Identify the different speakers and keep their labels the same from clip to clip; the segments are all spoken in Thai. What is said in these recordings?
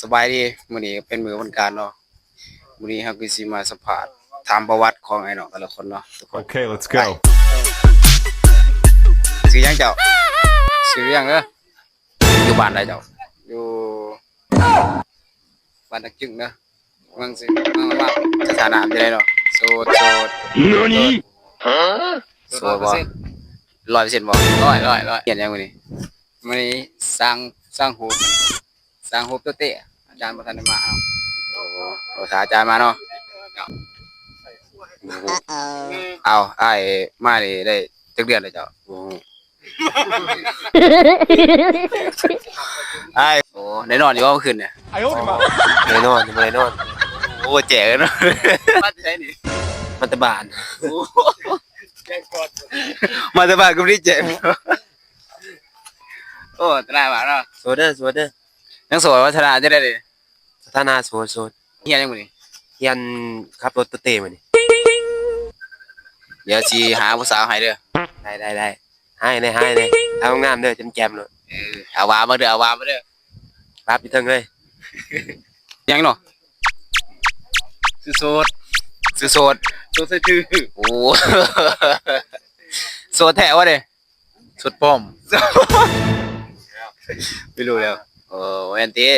Speaker 1: สบายดีมื้อนี้เป็นมื้อวันการเนาะมื้อนี้เราก็สิมาสัมภาษณ์ถามประวัติของไอ้น้องแต่ละคนเนาะทุกคน
Speaker 2: Okay, let's go.
Speaker 1: ชื่อหยังเจ้าชื่อหยังอยู่บ้านใดเจ้าอยู่บ้านตะจึงเนาะเมืองสิเมืองว่าสถานะเป็นไดเนาะโสด
Speaker 2: NANI?
Speaker 1: โสดบ่100%บ่100เขียนหยังมื้อนี้มื้อนี้สร้างรูปสร้างรูปตัวเตะอาจารย์บ่ทันได้มาโอ้ถ้าอาจารย์มาเนาะเอาอ้ายมานี่ได้จักเดือนแล้วเจ้าอ้ายโอ้ได้นอนอยู่บ่เมื่อคืนเนี่ย
Speaker 3: แน่นอนแน่นอน
Speaker 1: โอ้แจ๋เนาะมาที่ไหนนี่
Speaker 3: มัตตบาน
Speaker 1: มาแต่บ้านก็บ่ได้แจ๋โอ้ตนายมาเนาะ
Speaker 3: โซเดอร์
Speaker 1: ยังโสดวัฒนาจะได้ดิ
Speaker 3: สถานะโซด
Speaker 1: เฮียนยังมื้อนี้
Speaker 3: เฮียนขับรถตัวเตมานี่
Speaker 1: เดี๋ยวสิหาผู้สาวให้เด้อ
Speaker 3: ได้ให้เลยทำงามเด้อแจ่มๆเลย
Speaker 1: เอาวามาเด้อ
Speaker 3: รับอยู่เทิงเลย
Speaker 1: ยังเนาะสุโสดโสดชื่อโอ้ โสดแท้วะเด้
Speaker 4: สุดป้อม
Speaker 1: ไม่รู้แล้วโอ้แอนตี้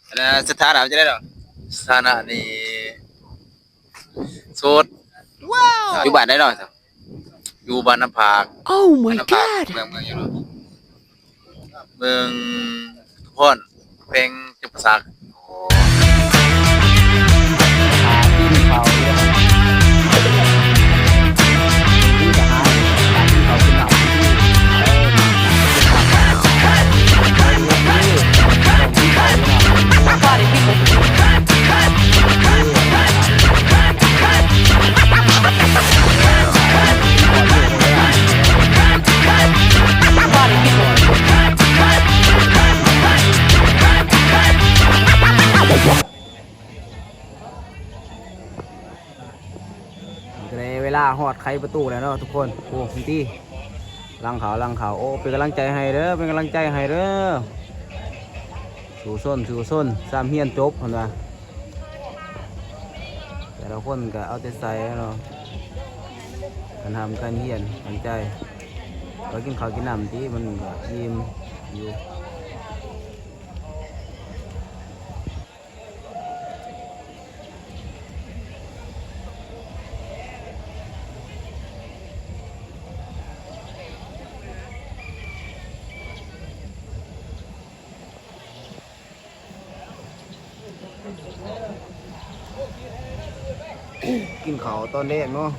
Speaker 1: อันนั้นสถานะจะได้ดอก
Speaker 4: สถานะนี่โสด
Speaker 1: อยู่บ้านได้ดอก
Speaker 4: อยู่บ้านน้ำผาก
Speaker 5: Oh my
Speaker 1: น้ำปาก
Speaker 5: god!
Speaker 1: เมืองอยู่เนาะ
Speaker 4: เมืองทุกคนเพลงจุปสัก
Speaker 5: ในเวลาหอดไขประตูแล้วเนาะทุกคนโอ้พี่ตี้ลังเขาโอ้เป็นกำลังใจให้เด้อสู่ส้นสามเฮียนจบเห็นไหมแต่ละคนก็เอาใจใส่เนาะการทำการเฮียนตั้งใจก็กินข้าวกินน้ำที่มันก็ยิ้มอยู่กินข้าวตอนแรกเนาะ